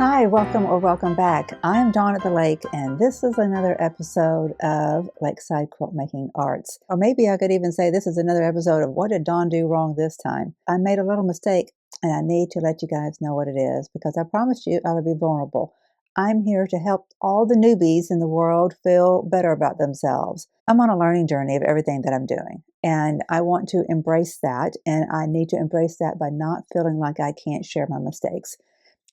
Hi, welcome or welcome back. I'm Dawn at the Lake, and this is another episode of Lakeside Quilt Making Arts. Or maybe I could even say this is another episode of What Did Dawn Do Wrong This Time? I made a little mistake, and I need to let you guys know what it is, because I promised you I would be vulnerable. I'm here to help all the newbies in the world feel better about themselves. I'm on a learning journey of everything that I'm doing, and I want to embrace that, and I need to embrace that by not feeling like I can't share my mistakes.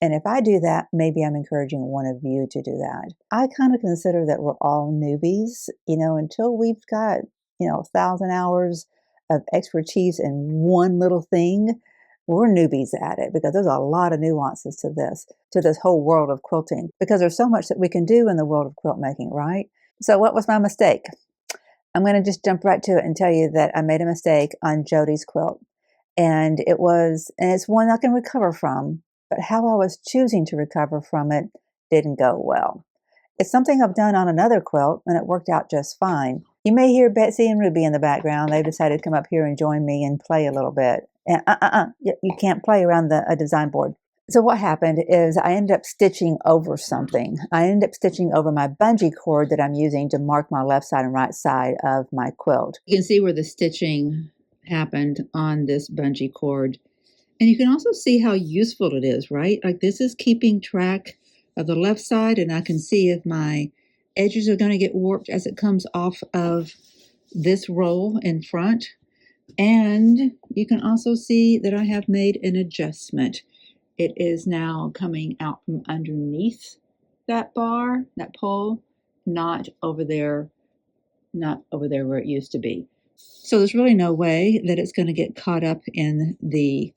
And if I do that, maybe I'm encouraging one of you to do that. I kind of consider that we're all newbies, until we've got, 1,000 hours of expertise in one little thing. We're newbies at it because there's a lot of nuances to this whole world of quilting, because there's so much that we can do in the world of quilt making, right? So what was my mistake? I'm going to just jump right to it and tell you that I made a mistake on Jody's quilt. And it's one I can recover from, but how I was choosing to recover from it didn't go well. It's something I've done on another quilt, and it worked out just fine. You may hear Betsy and Ruby in the background. They've decided to come up here and join me and play a little bit. And you can't play around a design board. So what happened is I ended up stitching over something. I ended up stitching over my bungee cord that I'm using to mark my left side and right side of my quilt. You can see where the stitching happened on this bungee cord. And you can also see how useful it is, right? Like this is keeping track of the left side, and I can see if my edges are going to get warped as it comes off of this roll in front. And you can also see that I have made an adjustment. It is now coming out from underneath that bar, that pole, not over there where it used to be. So there's really no way that it's going to get caught up in the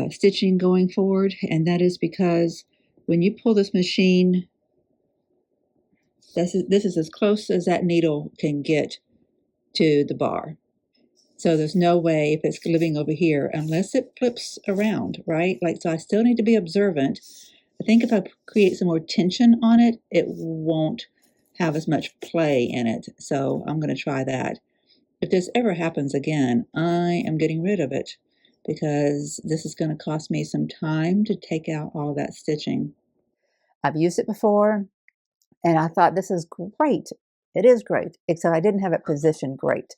stitching going forward, and that is because when you pull this machine, this is as close as that needle can get to the bar. So there's no way, if it's living over here, unless it flips around, right? So I still need to be observant. I think if I create some more tension on it, it won't have as much play in it. So I'm going to try that. If this ever happens again, I am getting rid of it, because this is going to cost me some time to take out all of that stitching. I've used it before, and I thought this is great. It is great, except I didn't have it positioned great.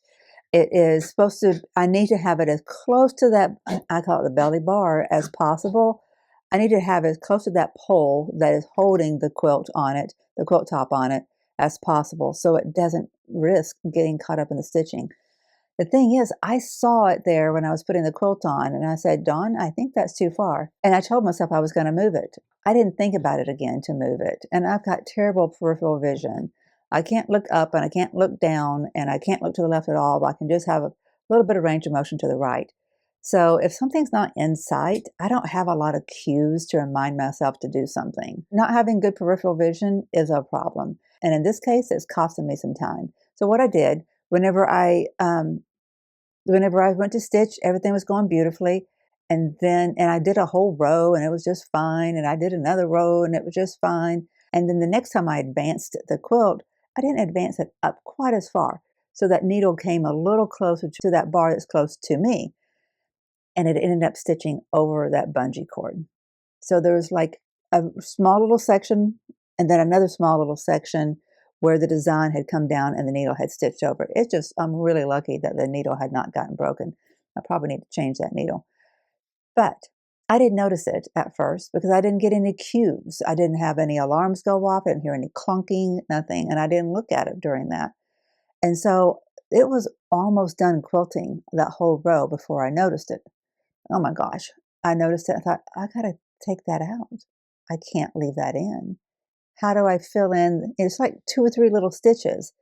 It is supposed to, I need to have it as close to that, I call it the belly bar, as possible. I need to have it as close to that pole that is holding the quilt on it, the quilt top on it, as possible, so it doesn't risk getting caught up in the stitching. The thing is, I saw it there when I was putting the quilt on, and I said, Dawn, I think that's too far. And I told myself I was going to move it. I didn't think about it again to move it. And I've got terrible peripheral vision. I can't look up, and I can't look down, and I can't look to the left at all, but I can just have a little bit of range of motion to the right. So if something's not in sight, I don't have a lot of cues to remind myself to do something. Not having good peripheral vision is a problem. And in this case, it's costing me some time. So what I did, whenever I went to stitch, everything was going beautifully. And I did a whole row, and it was just fine. And I did another row, and it was just fine. And then the next time I advanced the quilt, I didn't advance it up quite as far. So that needle came a little closer to that bar that's close to me. And it ended up stitching over that bungee cord. So there was like a small little section, and then another small little section where the design had come down and the needle had stitched over it. I'm really lucky that the needle had not gotten broken. I probably need to change that needle. But I didn't notice it at first because I didn't get any cues. I didn't have any alarms go off. I didn't hear any clunking, nothing. And I didn't look at it during that. And so it was almost done quilting that whole row before I noticed it. Oh my gosh. I noticed it. I thought, I got to take that out. I can't leave that in. How do I fill in? It's like 2 or 3 little stitches,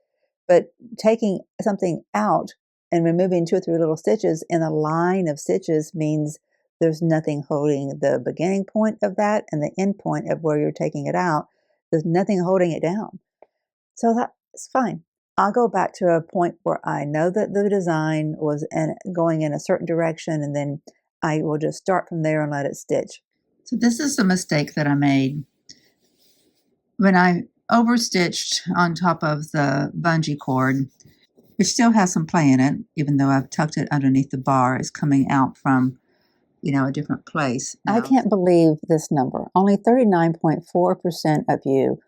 but taking something out and removing 2 or 3 little stitches in a line of stitches means there's nothing holding the beginning point of that and the end point of where you're taking it out. There's nothing holding it down. So that's fine. I'll go back to a point where I know that the design was going in a certain direction, and then I will just start from there and let it stitch. So this is the mistake that I made. When I overstitched on top of the bungee cord, which still has some play in it, even though I've tucked it underneath the bar, it's coming out from a different place. I can't believe this number. Only 39.4% of you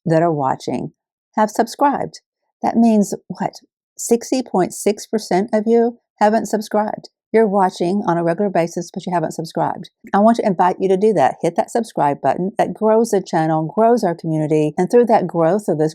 that are watching have subscribed. That means what? 60.6% of you haven't subscribed. You're watching on a regular basis, but you haven't subscribed. I want to invite you to do that. Hit that subscribe button. That grows the channel, grows our community. And through that growth of this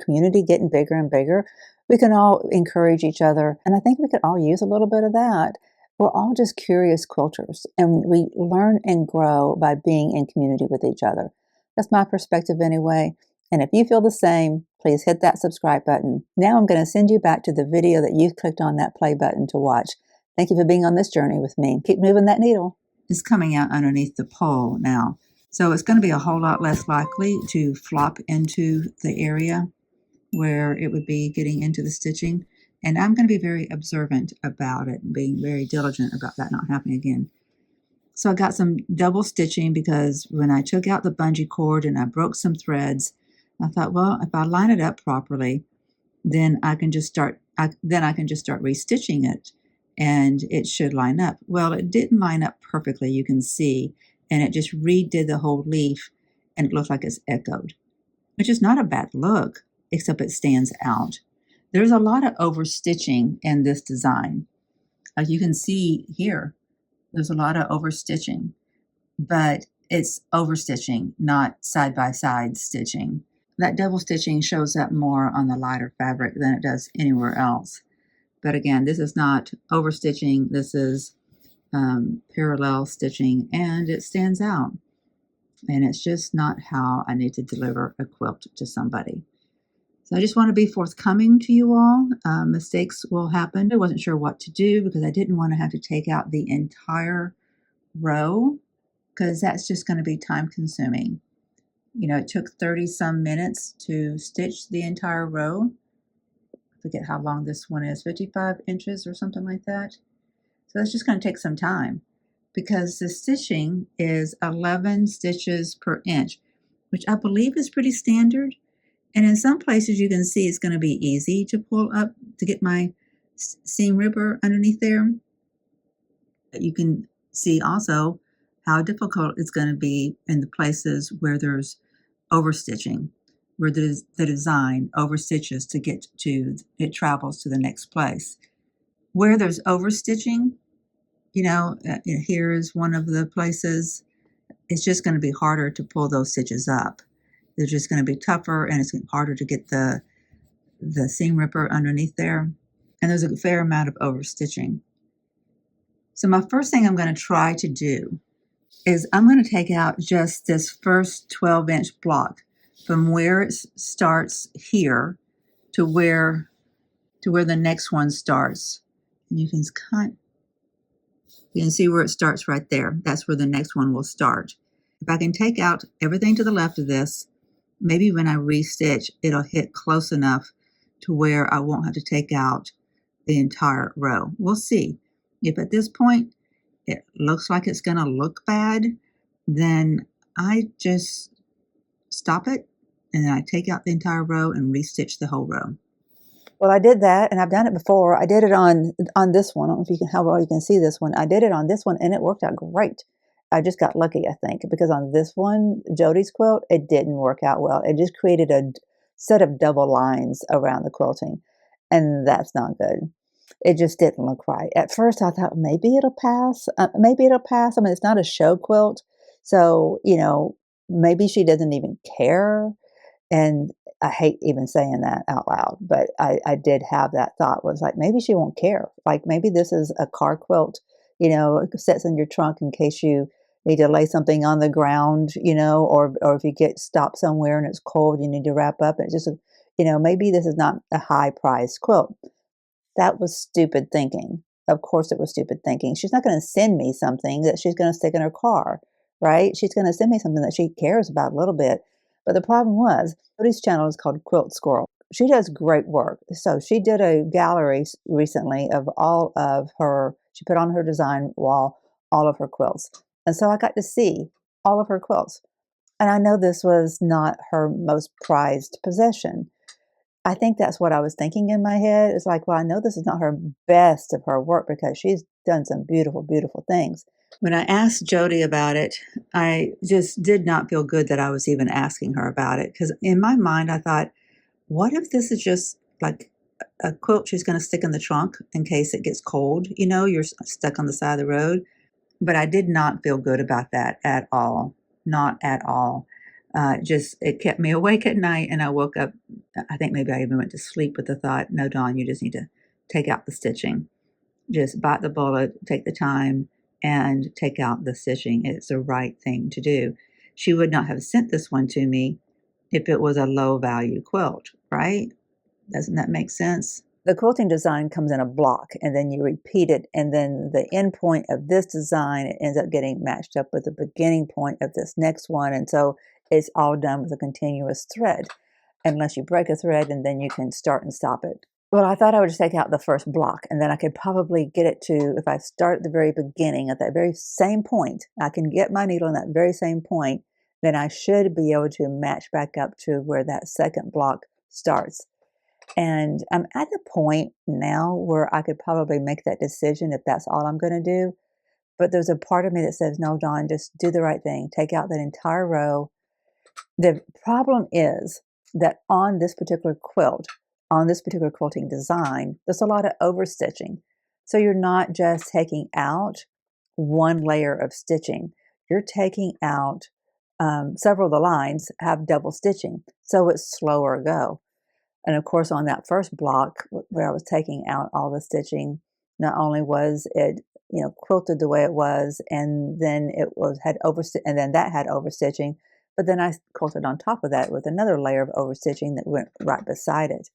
community getting bigger and bigger, we can all encourage each other. And I think we could all use a little bit of that. We're all just curious quilters, and we learn and grow by being in community with each other. That's my perspective anyway. And if you feel the same, please hit that subscribe button. Now I'm going to send you back to the video that you clicked on that play button to watch. Thank you for being on this journey with me. Keep moving that needle. It's coming out underneath the pole now. So it's going to be a whole lot less likely to flop into the area where it would be getting into the stitching. And I'm going to be very observant about it and being very diligent about that not happening again. So I got some double stitching because when I took out the bungee cord and I broke some threads, I thought, well, if I line it up properly, then I can just start restitching it and it should line up. Well, it didn't line up perfectly, you can see, and it just redid the whole leaf and it looks like it's echoed, which is not a bad look, except it stands out. There's a lot of overstitching in this design. Like you can see here, there's a lot of overstitching, but it's overstitching, not side-by-side stitching. That double stitching shows up more on the lighter fabric than it does anywhere else. But again, this is not overstitching, this is parallel stitching, and it stands out. And it's just not how I need to deliver a quilt to somebody. So I just want to be forthcoming to you all. Mistakes will happen. I wasn't sure what to do because I didn't want to have to take out the entire row because that's just going to be time consuming. It took 30 some minutes to stitch the entire row. I forget how long this one is, 55 inches or something like that. So that's just going to take some time because the stitching is 11 stitches per inch, which I believe is pretty standard. And in some places you can see it's going to be easy to pull up to get my seam ripper underneath there. But you can see also how difficult it's going to be in the places where there's overstitching, where the design overstitches to get to, it travels to the next place. Where there's overstitching, here is one of the places, it's just going to be harder to pull those stitches up. They're just going to be tougher and it's harder to get the seam ripper underneath there. And there's a fair amount of overstitching. So my first thing I'm going to try to do is I'm going to take out just this first 12-inch block from where it starts here to where the next one starts. And you can see where it starts right there. That's where the next one will start. If I can take out everything to the left of this, maybe when I restitch, it'll hit close enough to where I won't have to take out the entire row. We'll see. If at this point it looks like it's going to look bad, then I just stop it and then I take out the entire row and restitch the whole row. Well, I did that, and I've done it before. I did it on this one. I don't know if how well you can see this one. I did it on this one, and it worked out great. I just got lucky, I think, because on this one, Jody's quilt, it didn't work out well. It just created a set of double lines around the quilting, and that's not good. It just didn't look right. At first, I thought maybe it'll pass. Maybe it'll pass. I mean, it's not a show quilt, so, maybe she doesn't even care. And I hate even saying that out loud, but I did have that thought, was like, maybe she won't care. Like maybe this is a car quilt, it sits in your trunk in case you need to lay something on the ground, or if you get stopped somewhere and it's cold, you need to wrap up. And it's just, maybe this is not a high price quilt. That was stupid thinking. Of course it was stupid thinking. She's not going to send me something that she's going to stick in her car, right? She's going to send me something that she cares about a little bit. But the problem was, Cody's channel is called Quilt Squirrel. She does great work. So she did a gallery recently of all of her, she put on her design wall all of her quilts. And so I got to see all of her quilts. And I know this was not her most prized possession. I think that's what I was thinking in my head. It's like, well, I know this is not her best of her work because she's done some beautiful, beautiful things. When I asked Jody about it, I just did not feel good that I was even asking her about it, because in my mind I thought, what if this is just like a quilt she's going to stick in the trunk in case it gets cold? You know, you're stuck on the side of the road. But I did not feel good about that at all. Not at all. Just it kept me awake at night, and I woke up. I think maybe I even went to sleep with the thought, no, Dawn, you just need to take out the stitching. Just bite the bullet, take the time, and take out the stitching. It's the right thing to do. She would not have sent this one to me if it was a low value quilt, right? Doesn't that make sense? The quilting design comes in a block, and then you repeat it, and then the end point of this design, it ends up getting matched up with the beginning point of this next one, and so it's all done with a continuous thread, unless you break a thread, and then you can start and stop it. Well, I thought I would just take out the first block, and then I could probably get it to, if I start at the very beginning, at that very same point, I can get my needle in that very same point, then I should be able to match back up to where that second block starts. And I'm at the point now where I could probably make that decision if that's all I'm going to do. But there's a part of me that says, no, Dawn, just do the right thing. Take out that entire row. The problem is that on this particular quilt, on this particular quilting design, there's a lot of overstitching. So you're not just taking out one layer of stitching. You're taking out several of the lines have double stitching. So it's slower go. And of course, on that first block where I was taking out all the stitching, not only was it, quilted the way it was, and then it was and then that had overstitching, but then I quilted on top of that with another layer of overstitching that went right beside it.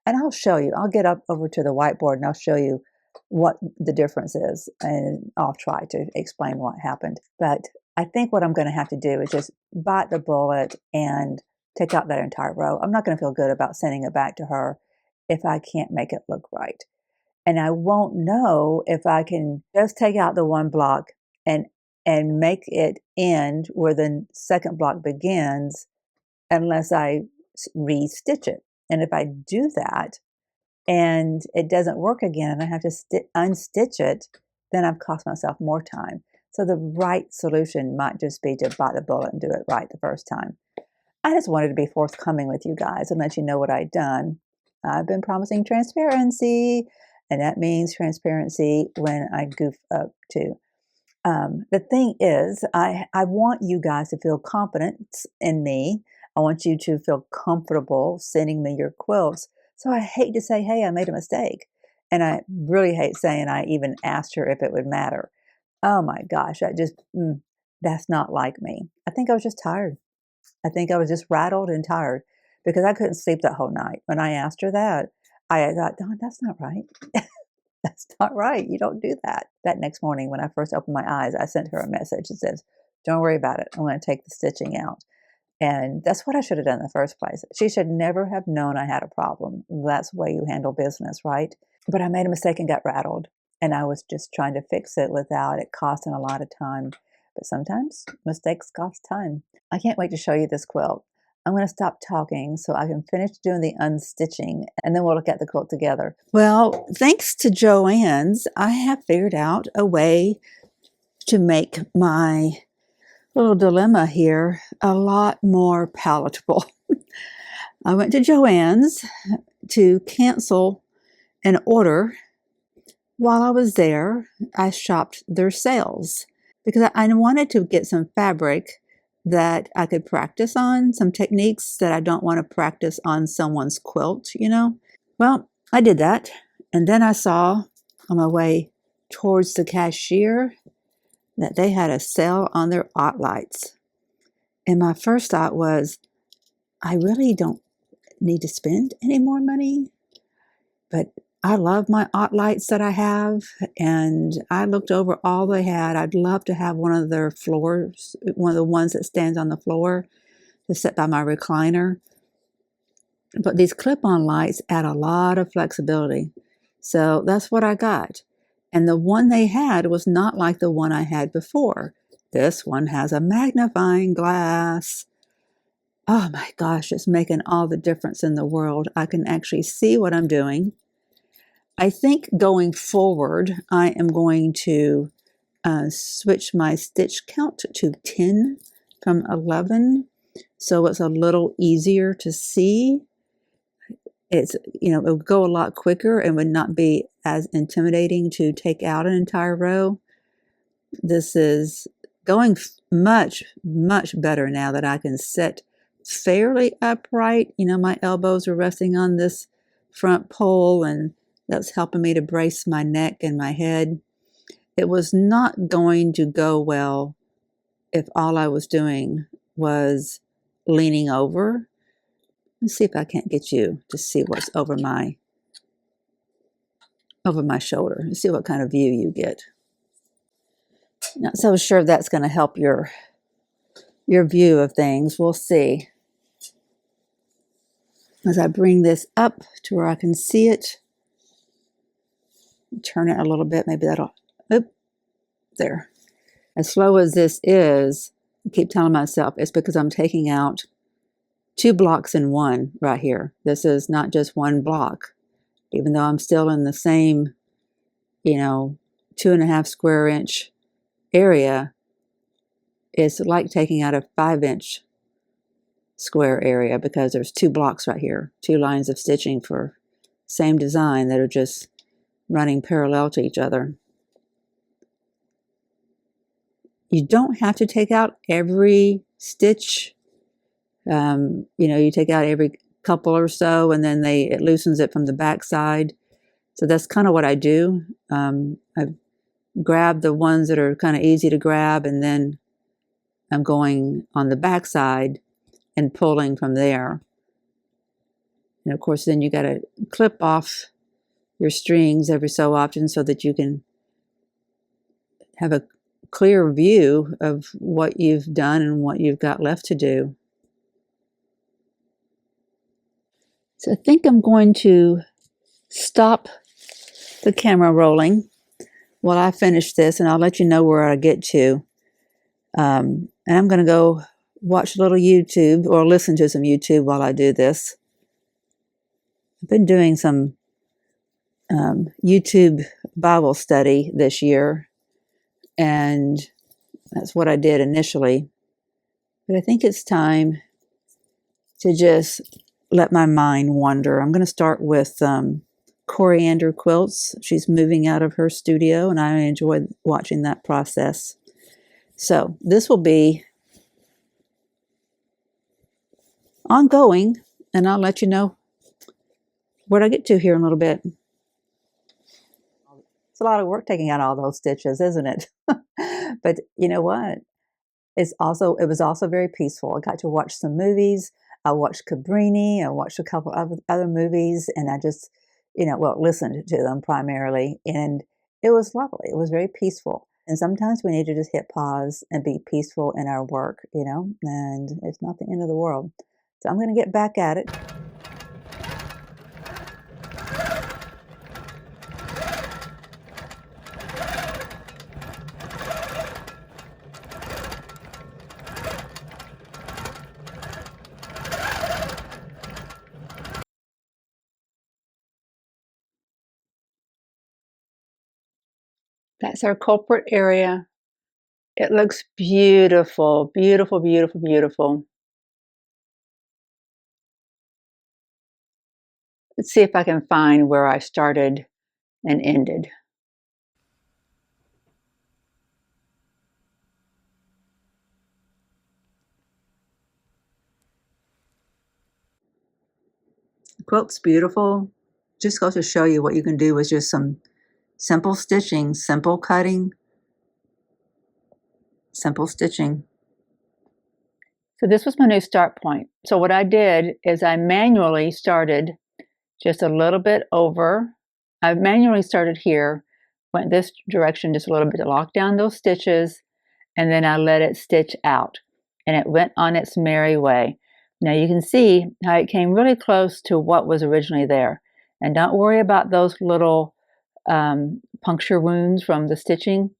And I'll show you. I'll get up over to the whiteboard and I'll show you what the difference is, and I'll try to explain what happened. But I think what I'm going to have to do is just bite the bullet and take out that entire row. I'm not going to feel good about sending it back to her if I can't make it look right. And I won't know if I can just take out the one block and make it end where the second block begins unless I re-stitch it. And if I do that and it doesn't work again and I have to unstitch it, then I've cost myself more time. So the right solution might just be to bite the bullet and do it right the first time. I just wanted to be forthcoming with you guys and let you know what I'd done. I've been promising transparency, and that means transparency when I goof up too. The thing is, I want you guys to feel confident in me. I want you to feel comfortable sending me your quilts. So I hate to say, hey, I made a mistake. And I really hate saying I even asked her if it would matter. Oh my gosh, that's not like me. I think I was just tired. I think I was just rattled and tired because I couldn't sleep that whole night. When I asked her that, I thought, Dawn, that's not right. That's not right. You don't do that. That next morning when I first opened my eyes, I sent her a message that says, don't worry about it. I'm going to take the stitching out. And that's what I should have done in the first place. She should never have known I had a problem. That's the way you handle business, right? But I made a mistake and got rattled. And I was just trying to fix it without it costing a lot of time. But sometimes mistakes cost time. I can't wait to show you this quilt. I'm going to stop talking so I can finish doing the unstitching, and then we'll look at the quilt together. Well, thanks to Joann's, I have figured out a way to make my little dilemma here a lot more palatable. I went to Joann's to cancel an order. While I was there, I shopped their sales because I wanted to get some fabric that I could practice on, some techniques that I don't want to practice on someone's quilt, Well, I did that. And then I saw on my way towards the cashier that they had a sale on their lights. And my first thought was, I really don't need to spend any more money, but I love my lights that I have, and I looked over all they had. I'd love to have one of their floors, one of the ones that stands on the floor to sit by my recliner. But these clip-on lights add a lot of flexibility. So that's what I got. And the one they had was not like the one I had before. This one has a magnifying glass. Oh my gosh, it's making all the difference in the world. I can actually see what I'm doing. I think going forward, I am going to switch my stitch count to 10 from 11, so it's a little easier to see. It's, it would go a lot quicker and would not be as intimidating to take out an entire row. This is going much, much better now that I can sit fairly upright. My elbows are resting on this front pole, and that's helping me to brace my neck and my head. It was not going to go well if all I was doing was leaning over. Let's see if I can't get you to see what's over my shoulder. Let's see what kind of view you get. Not so sure that's going to help your view of things. We'll see. As I bring this up to where I can see it, turn it a little bit, maybe that'll, there. As slow as this is, I keep telling myself it's because I'm taking out 2 blocks in one right here. This is not just one block. Even though I'm still in the same, 2.5 square inch area, it's like taking out a 5-inch square area because there's 2 blocks right here, 2 lines of stitching for same design that are just running parallel to each other. You don't have to take out every stitch. You take out every couple or so, and then it loosens it from the back side. So that's kind of what I do. I grab the ones that are kind of easy to grab, and then I'm going on the back side and pulling from there. And of course, then you got to clip off your strings every so often so that you can have a clear view of what you've done and what you've got left to do. So I think I'm going to stop the camera rolling while I finish this, and I'll let you know where I get to. And I'm going to go watch a little YouTube or listen to some YouTube while I do this. I've been doing some YouTube Bible study this year, and that's what I did initially. But I think it's time to just let my mind wander. I'm going to start with Coriander Quilts. She's moving out of her studio, and I enjoy watching that process. So this will be ongoing, and I'll let you know what I get to here in a little bit. It's a lot of work taking out all those stitches, isn't it? But you know what? It was also very peaceful. I got to watch some movies. I watched Cabrini. I watched a couple of other movies, and I just, listened to them primarily. And it was lovely. It was very peaceful. And sometimes we need to just hit pause and be peaceful in our work, and it's not the end of the world. So I'm going to get back at it. That's our culprit area. It looks beautiful, beautiful, beautiful, beautiful. Let's see if I can find where I started and ended. The quilt's beautiful. Just goes to show you what you can do with just some simple stitching, simple cutting, simple stitching. So this was my new start point. So what I did is I manually started just a little bit over. I manually started here, went this direction just a little bit to lock down those stitches, and then I let it stitch out, and it went on its merry way. Now you can see how it came really close to what was originally there. And don't worry about those little puncture wounds from the stitching.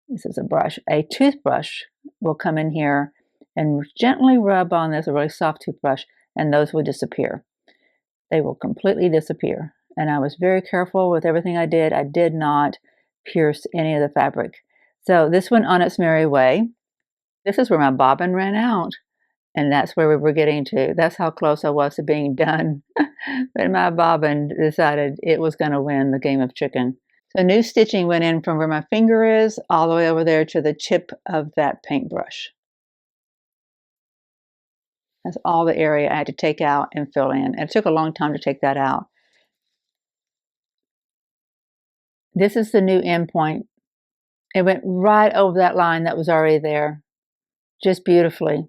This is a brush. A toothbrush will come in here and gently rub on this, a really soft toothbrush, and those will disappear. They will completely disappear. And I was very careful with everything I did. I did not pierce any of the fabric. So this went on its merry way. This is where my bobbin ran out, and that's where we were getting to. That's how close I was to being done. But my bobbin decided it was going to win the game of chicken. So new stitching went in from where my finger is all the way over there to the tip of that paintbrush. That's all the area I had to take out and fill in. It took a long time to take that out. This is the new end point. It went right over that line that was already there, just beautifully.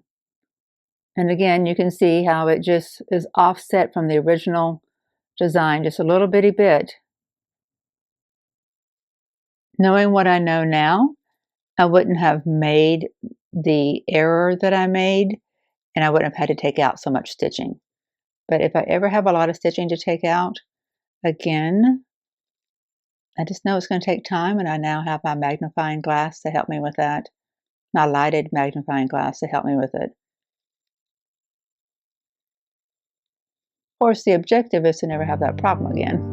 And again, you can see how it just is offset from the original design, just a little bitty bit. Knowing what I know now, I wouldn't have made the error that I made, and I wouldn't have had to take out so much stitching. But if I ever have a lot of stitching to take out, again, I just know it's going to take time, and I now have my magnifying glass to help me with that. My lighted magnifying glass to help me with it. Of course, the objective is to never have that problem again.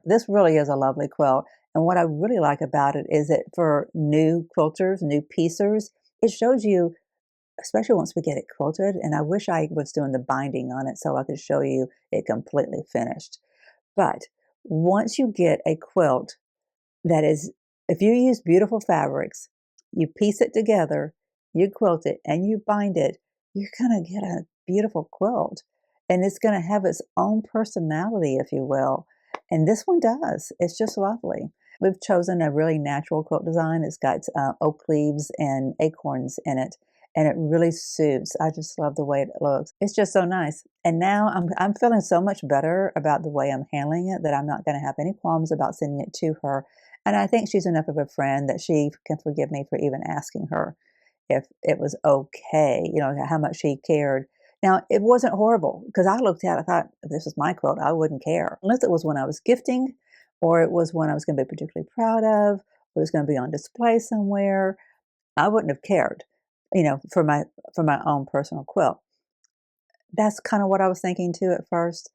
This really is a lovely quilt. And what I really like about it is that for new quilters, new piecers, it shows you, especially once we get it quilted, and I wish I was doing the binding on it so I could show you it completely finished. But once you get a quilt that is, if you use beautiful fabrics, you piece it together, you quilt it, and you bind it, you're going to get a beautiful quilt. And it's going to have its own personality, if you will. And this one does. It's just lovely. We've chosen a really natural quilt design. It's got oak leaves and acorns in it, and it really suits. I just love the way it looks. It's just so nice. And now I'm feeling so much better about the way I'm handling it that I'm not going to have any qualms about sending it to her. And I think she's enough of a friend that she can forgive me for even asking her if it was okay, you know, how much she cared. Now, it wasn't horrible because I looked at it, I thought, if this was my quilt, I wouldn't care. Unless it was one I was gifting or it was one I was going to be particularly proud of, or it was going to be on display somewhere, I wouldn't have cared, you know, for my own personal quilt. That's kind of what I was thinking too at first.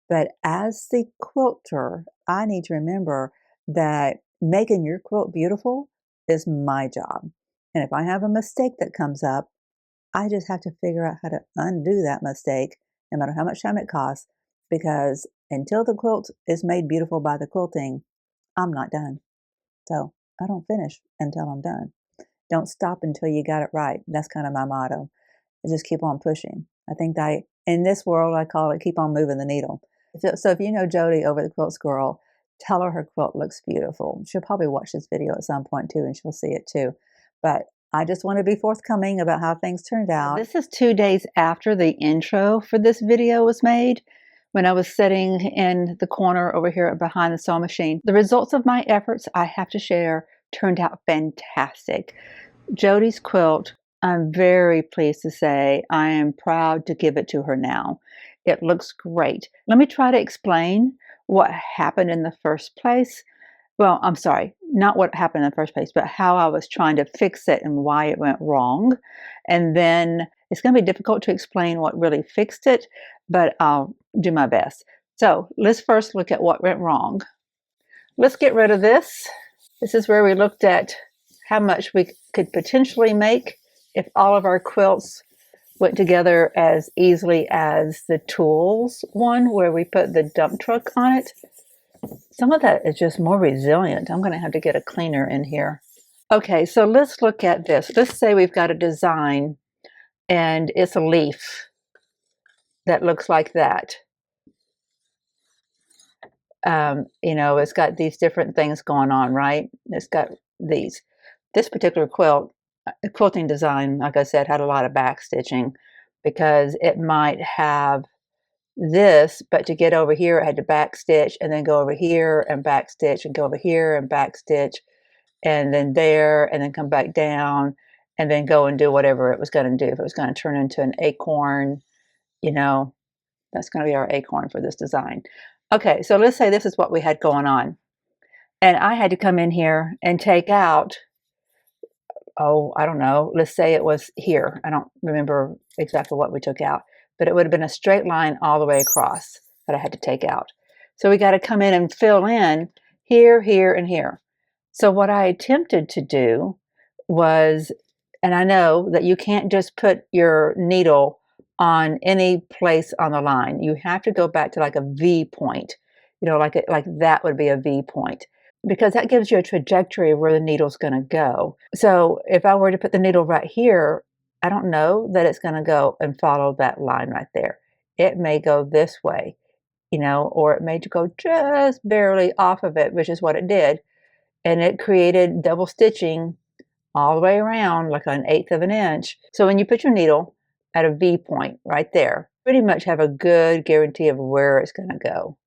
But as the quilter, I need to remember that making your quilt beautiful is my job. And if I have a mistake that comes up, I just have to figure out how to undo that mistake, no matter how much time it costs, because until the quilt is made beautiful by the quilting, I'm not done. So I don't finish until I'm done. Don't stop until you got it right. That's kind of my motto. I just keep on pushing. I think in this world, I call it keep on moving the needle. So if you know Jody over the Quilt Squirrel, tell her quilt looks beautiful. She'll probably watch this video at some point too, and she'll see it too. But I just want to be forthcoming about how things turned out. This is 2 days after the intro for this video was made, when I was sitting in the corner over here behind the sewing machine. The results of my efforts, I have to share, turned out fantastic. Jody's quilt, I'm very pleased to say I am proud to give it to her now. It looks great. Let me try to explain what happened in the first place. Well, I'm sorry, not what happened in the first place, but how I was trying to fix it and why it went wrong. And then it's going to be difficult to explain what really fixed it, but I'll do my best. So let's first look at what went wrong. Let's get rid of this. This is where we looked at how much we could potentially make if all of our quilts went together as easily as the tools one, where we put the dump truck on it. Some of that is just more resilient. I'm going to have to get a cleaner in here. Okay, so let's look at this. Let's say we've got a design and it's a leaf that looks like that. You know, it's got these different things going on, right? It's got these. This particular quilt, quilting design, like I said, had a lot of back stitching because it might have this, but to get over here, it had to back stitch and then go over here and back stitch and go over here and back stitch and then there and then come back down and then go and do whatever it was going to do. If it was going to turn into an acorn, you know, that's going to be our acorn for this design. Okay, so let's say this is what we had going on. And I had to come in here and take out, oh, I don't know, let's say it was here. I don't remember exactly what we took out, but it would have been a straight line all the way across that I had to take out. So we got to come in and fill in here, here, and here. So what I attempted to do was, and I know that you can't just put your needle on any place on the line. You have to go back to like a V point, you know, like that would be a V point, because that gives you a trajectory of where the needle's going to go. So if I were to put the needle right here, I don't know that it's going to go and follow that line right there. It may go this way, you know, or it may go just barely off of it, which is what it did. And it created double stitching all the way around, like 1/8 of an inch. So when you put your needle at a V point right there, pretty much have a good guarantee of where it's going to go.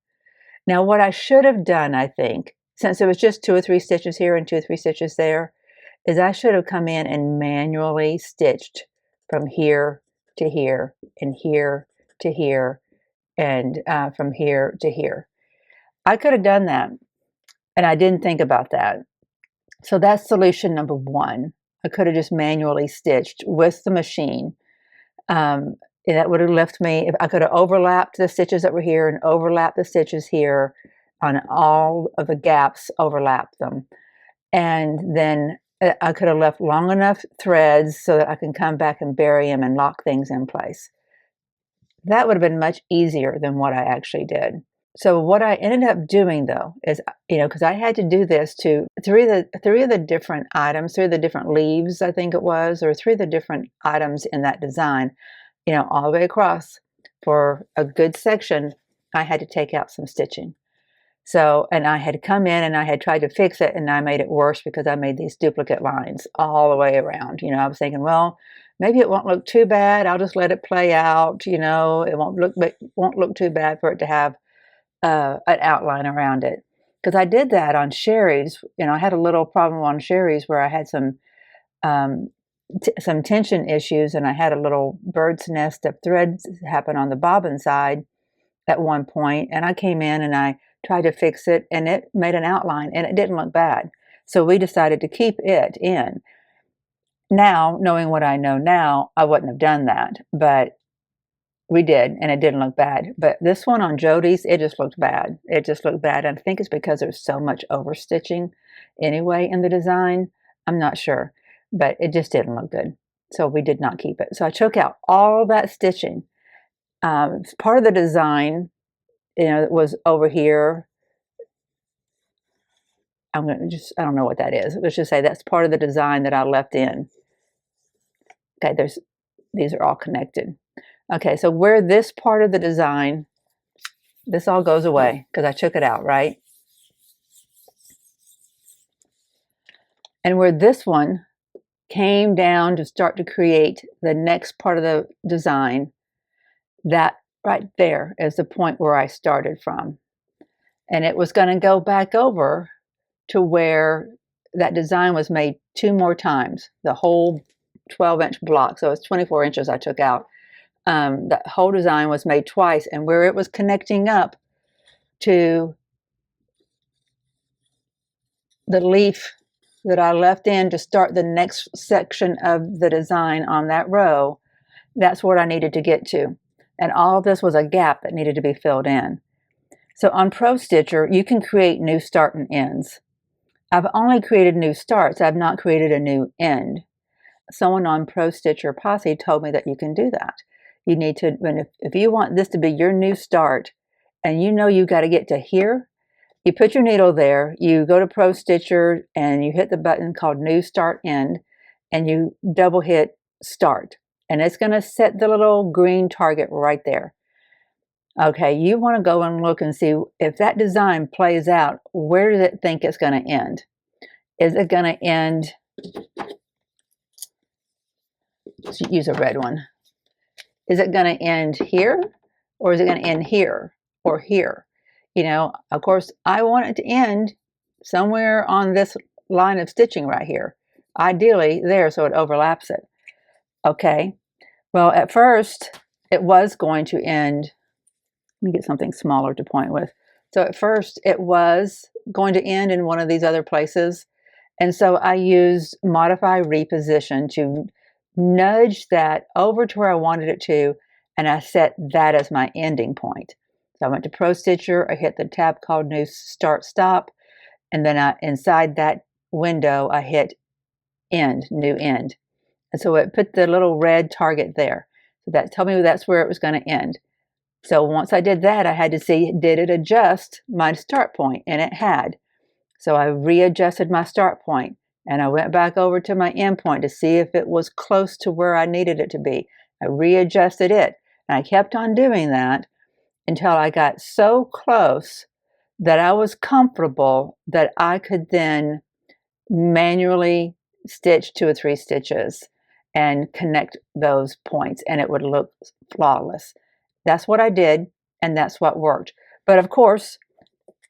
Now, what I should have done, I think, since it was just 2 or 3 stitches here and 2 or 3 stitches there, is I should have come in and manually stitched from here to here and here to here and from here to here. I could have done that, and I didn't think about that. So that's solution number 1. I could have just manually stitched with the machine. And that would have left me, if I could have overlapped the stitches that were here and overlapped the stitches here on all of the gaps, overlap them. And then I could have left long enough threads so that I can come back and bury them and lock things in place. That would have been much easier than what I actually did. So what I ended up doing, though, is, you know, because I had to do this to three of the different items, 3 of the different leaves, I think it was, or 3 of the different items in that design, you know, all the way across for a good section, I had to take out some stitching. So, and I had come in and I had tried to fix it, and I made it worse because I made these duplicate lines all the way around. You know, I was thinking, well, maybe it won't look too bad. I'll just let it play out. You know, it won't look too bad for it to have an outline around it. Because I did that on Sherry's. You know, I had a little problem on Sherry's where I had some tension issues, and I had a little bird's nest of threads happen on the bobbin side at one point, and I came in and I tried to fix it, and it made an outline, and it didn't look bad. So we decided to keep it in. Now, knowing what I know now, I wouldn't have done that, but we did, and it didn't look bad. But this one on Jody's, it just looked bad. It just looked bad, and I think it's because there's so much overstitching anyway in the design. I'm not sure, but it just didn't look good. So we did not keep it. So I took out all that stitching. Part of the design, you know, it was over here. I don't know what that is. Let's just say that's part of the design that I left in. Okay, these are all connected. Okay, so where this part of the design, this all goes away because I took it out, right? And where this one came down to start to create the next part of the design, that right there is the point where I started from. And it was going to go back over to where that design was made 2 more times, the whole 12-inch block. So it's 24 inches I took out. That whole design was made twice, and where it was connecting up to the leaf that I left in to start the next section of the design on that row, that's what I needed to get to. And all of this was a gap that needed to be filled in. So on ProStitcher, you can create new start and ends. I've only created new starts. I've not created a new end. Someone on ProStitcher Posse told me that you can do that. You need to, if you want this to be your new start, and you know you got to get to here, you put your needle there, you go to ProStitcher, and you hit the button called New Start End, and you double hit Start. and it's going to set the little green target right there. Okay, you want to go and look and see if that design plays out. Where does it think it's going to end? Is it going to end, let's use a red one. Is it going to end here, or is it going to end here or here? You know, of course, I want it to end somewhere on this line of stitching right here. Ideally there, so it overlaps it. Okay, well, at first it was going to end. Let me get something smaller to point with. So at first it was going to end in one of these other places. And so I used modify reposition to nudge that over to where I wanted it to, and I set that as my ending point. So I went to ProStitcher, I hit the tab called New Start Stop, and then inside that window I hit End, New End. And so it put the little red target there. So that told me that's where it was going to end. So once I did that, I had to see, did it adjust my start point? And it had. So I readjusted my start point, and I went back over to my end point to see if it was close to where I needed it to be. I readjusted it, and I kept on doing that until I got so close that I was comfortable that I could then manually stitch 2 or 3 stitches and connect those points, and it would look flawless. That's what I did, and that's what worked. But of course,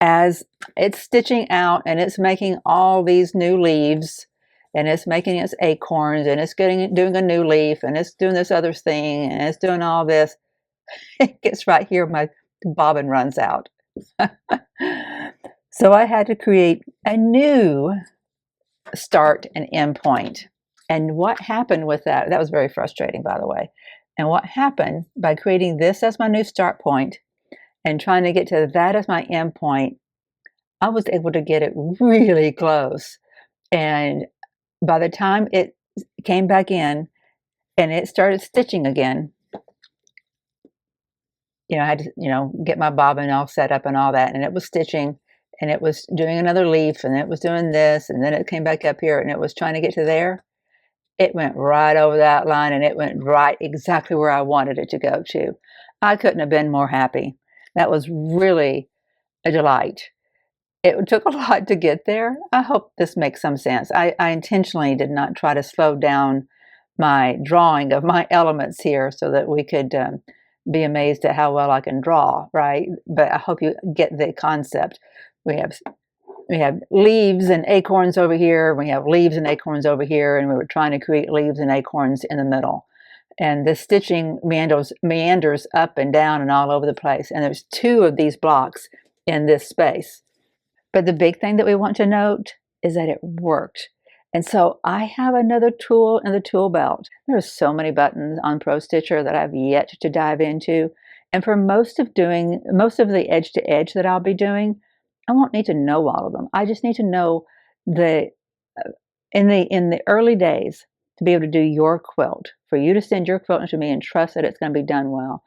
as it's stitching out and it's making all these new leaves, and it's making its acorns, and it's doing a new leaf, and it's doing this other thing, and it's doing all this, it gets right here, my bobbin runs out. So I had to create a new start and end point. And what happened with that, that was very frustrating, by the way. And what happened by creating this as my new start point and trying to get to that as my end point, I was able to get it really close. And by the time it came back in and it started stitching again, you know, I had to, you know, get my bobbin all set up and all that. And it was stitching, and it was doing another leaf, and it was doing this, and then it came back up here, and it was trying to get to there. It went right over that line, and it went right exactly where I wanted it to go to. I couldn't have been more happy. That was really a delight. It took a lot to get there. I hope this makes some sense. I intentionally did not try to slow down my drawing of my elements here so that we could be amazed at how well I can draw, right? But I hope you get the concept. We have leaves and acorns over here. We have leaves and acorns over here, and we were trying to create leaves and acorns in the middle. And the stitching meanders up and down and all over the place. And there's 2 of these blocks in this space. But the big thing that we want to note is that it worked. And so I have another tool in the tool belt. There are so many buttons on ProStitcher that I've yet to dive into. And for most of the edge to edge that I'll be doing, I won't need to know all of them. I just need to know in the early days to be able to do your quilt, for you to send your quilt into me and trust that it's going to be done well.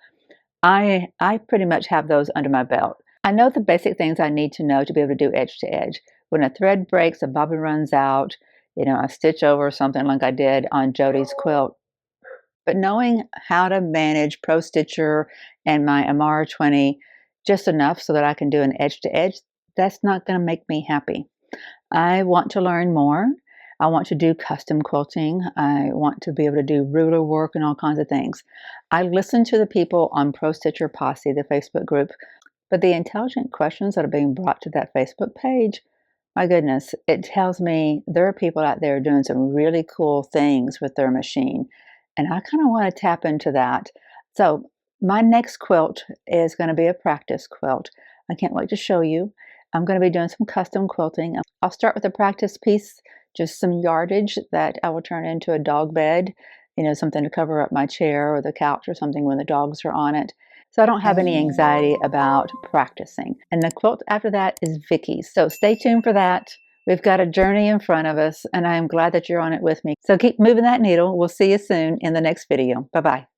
I pretty much have those under my belt. I know the basic things I need to know to be able to do edge to edge. When a thread breaks, a bobbin runs out, you know, I stitch over something like I did on Jody's quilt. But knowing how to manage ProStitcher and my Amara 20 just enough so that I can do an edge to edge, that's not going to make me happy. I want to learn more. I want to do custom quilting. I want to be able to do ruler work and all kinds of things. I listen to the people on ProStitcher Posse, the Facebook group, but the intelligent questions that are being brought to that Facebook page, my goodness, it tells me there are people out there doing some really cool things with their machine. And I kind of want to tap into that. So my next quilt is going to be a practice quilt. I can't wait to show you. I'm going to be doing some custom quilting. I'll start with a practice piece, just some yardage that I will turn into a dog bed, you know, something to cover up my chair or the couch or something when the dogs are on it. So I don't have any anxiety about practicing. And the quilt after that is Vicky's. So stay tuned for that. We've got a journey in front of us, and I am glad that you're on it with me. So keep moving that needle. We'll see you soon in the next video. Bye-bye.